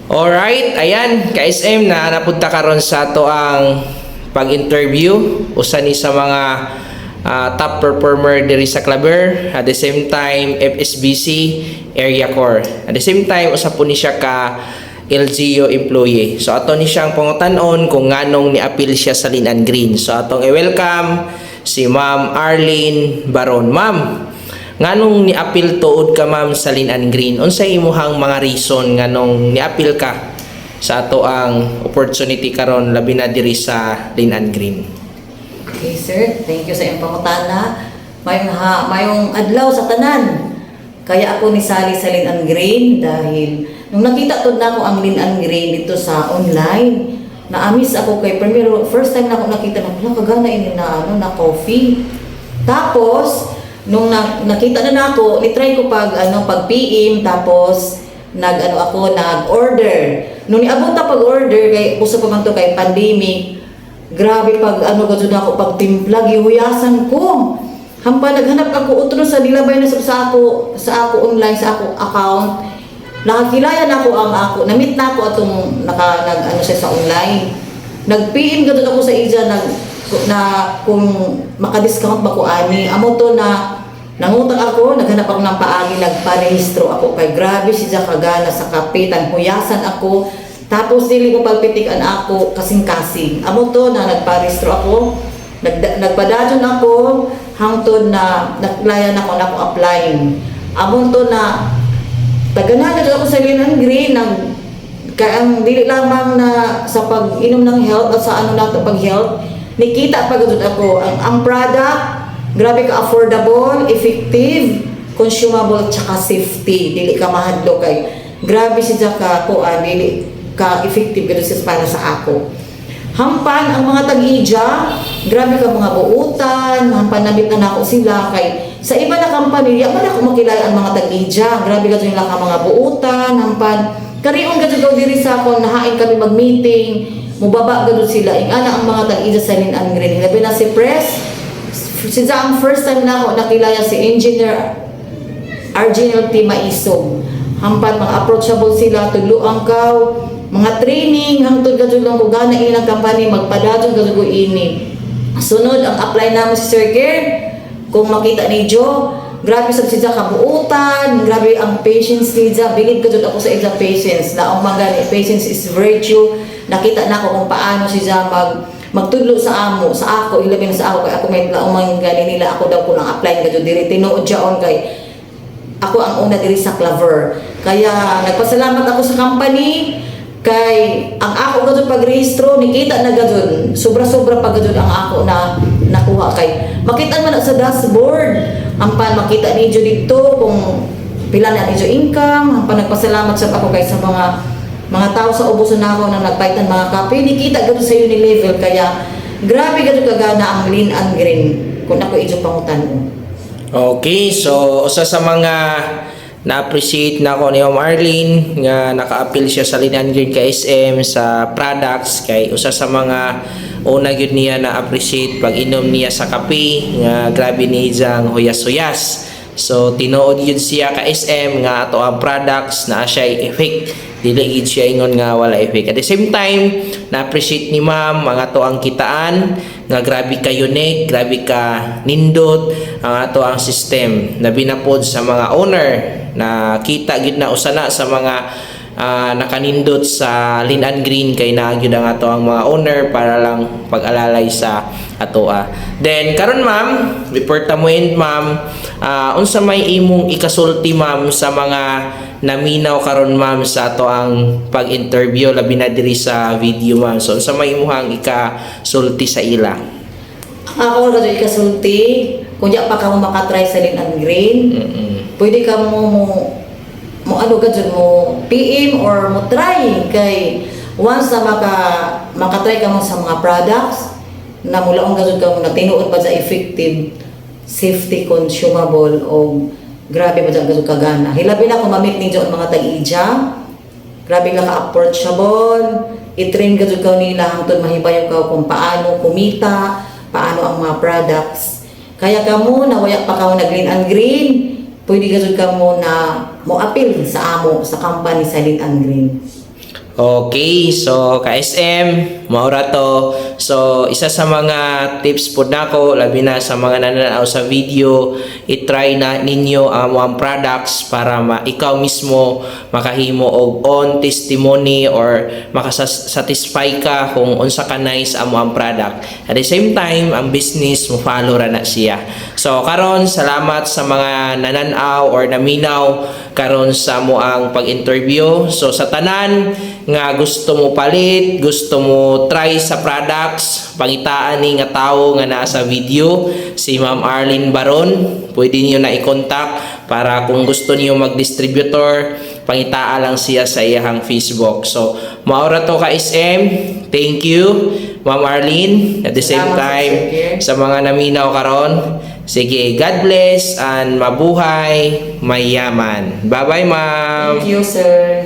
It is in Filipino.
Alright, ayan, ka-SM na napunta karon sa ato ang pag-interview usa ni sa mga top performer diri sa Claver, at the same time FSBC area core. At the same time usa po ni siya ka LGU employee. So ato ni siyang pangutan-on kung nganong ni-appeal siya sa Linan Green. So atong i-welcome si Ma'am Arlene Baron. Ma'am, nganong ni-appeal tuod ka ma'am sa Linan Green? Unsay imuhang mga reason nganong ni-appeal ka sa ato ang opportunity karon labi na diri sa Linan Green? Okay, sir. Thank you sa iyong pangutana. Mayong adlaw sa tanan. Kaya ako ni Sally sa Linan Green dahil nung nakita to na ako ang Linan Green dito sa online, na-amis ako kay primero first time na ako nakita na kagana ini na coffee. Tapos nung nakita na ako, ni-try ko pag PM, tapos nag-order. Nung niabot na pag-order kay usa pa man to kay pandemic, grabe pag gud ako pag timpla gihuyasan ko. Hampa naghanap ako utro sa nilabay na sa ako online sa ako account. Nakakilayan ako na-meet na ako atong siya sa online. Nag-PM gud ako sa ija na kung maka-discount ba ko ani. Amo to na nangutang ako, naghanap ako ng paagi, nagparehistro ako kay grabe siya kagana sa kapitan, huyasan ako. Tapos dili ko pagpitikan ako kasing-kasing. Amo to na nagparehistro ako, nagpadadyon ako hangtod na naklayan ako na ako applying. Amo to na tagana na ako sa Linan Green kaya ang dili lamang na sa pag-inom ng health at sa pag-health, nikita pa gud ako ang product. Grabe ka affordable, effective, consumable, tsaka safety. Dili ka mahadlo kay grabe siya ka dili ka effective gud siya para sa ako. Hampan ang mga tag-ija, grabe ka mga buutan, hampan nabit na ako sila kay sa iba na company, man ako makilala ang mga tag-ija. Grabe ka nila ka mga buutan, hampan kariong gud daw diri sa ako nahain kami mag-meeting, mubaba gud sila. Ingana ang mga tag-ija sa Linan Green. Labi na si Press. Since ang first time na ako nakilala si Engineer Arginel T. Maisog. Hampan mga approachable sila, tugluang kaw, mga training, hangtod gadto lang ko gana ilang company magpadadon gadto ini. Sunod ang apply namin si Sir Ger. Kung makita ni Joe, grabe sa siya kabuutan, grabe ang patience niya. Bilib gadto ako sa iyang patience. Na ang mga patience is virtue. Nakita na ako kung paano siya magtudlo sa ako, ilabi na sa ako, kaya ako may laumang gani nila, ako daw ko nang apply nga diri, tinuod siya kay ako ang una diri sa Claver. Kaya nagpasalamat ako sa company, kay ang ako gadud pagrehistro, nikita na gadud, sobra-sobra pa gadud ang ako na nakuha kay. Makita man sa dashboard, ampan makita ninyo dito kung pila na ninyo income, ampan nagpasalamat sa ako kay sa mga tao sa ubuson na ako na nagpaitan mga kape, nikita gado sa Unilevel. Kaya grabe gado kagana ang Linan Green kung ako idyo pangutan mo. Okay, so usa sa mga na-appreciate na ako ni Ma'am Arlene nga naka-appeal siya sa Linan Green ka SM sa products, kay usa sa mga una gyud niya na-appreciate pag inom niya sa kape nga grabe ni iyang huyas-huyas. So tinuod yun siya ka SM nga ato ang products na siya effect, dili gid siya ingon nga wala effect. At the same time na-appreciate ni ma'am mga to ang kitaan nga grabe ka unique, grabe ka nindot ang ato ang system. Labi na pod sa mga owner na kita gid na usana sa mga nakanindot sa Linan Green kay naagyo ang ato ang mga owner para lang pag-alalay sa atoa. Then karon ma'am, before ta mo end ma'am, unsa may imong ikasulti ma'am sa mga naminaw karon ma'am sa ato ang pag-interview labi na diri sa video ma'am. So unsa may imong ikasulti sa ila? Ako ra jud ikasulti, kung di pa ka mo makatry sa Linan Green, pwede ka mo gadud mo PM or mo try kay once na makatry ka mo sa mga products na mula ang gadud ka mo na tinuod pa sa effective, safety, consumable o grabe ba dyan gadud kagana. Hilabi na kung mamit ninyo ang mga tag-ija, grabe nga ka-approachable, i-train gadud ka nila hangtod mahibayon ka kung paano kumita, paano ang mga products. Kaya ka mo na waya pa ka nag Linan Green, pwede ka ka mo na mo appeal sa amo sa company sa Linan Green. Okay, so ka-SM, maura to. So, isa sa mga tips po nako, labi na sa mga nananaw sa video, i-try na ninyo ang mga products para ikaw mismo makahimo og on testimony or makasatisfy ka kung unsa ka nice ang mga product. At the same time, ang business mo follow ra na siya. So, karon salamat sa mga nananaw or naminaw karon sa mo ang pag-interview. So, sa tanan nga gusto mo palit, gusto mo try sa products, pangitaan ni nga tao nga naa sa video, si Ma'am Arlene Baron, pwede niyo na i-contact para kung gusto niyo mag-distributor, pangitaan lang siya sa iyang Facebook. So, maura to ka SM. Thank you, Ma'am Arlene. At the same time, sa mga naminaw karon, sige, God bless and mabuhay, mayaman. Bye-bye, Ma'am. Thank you, sir.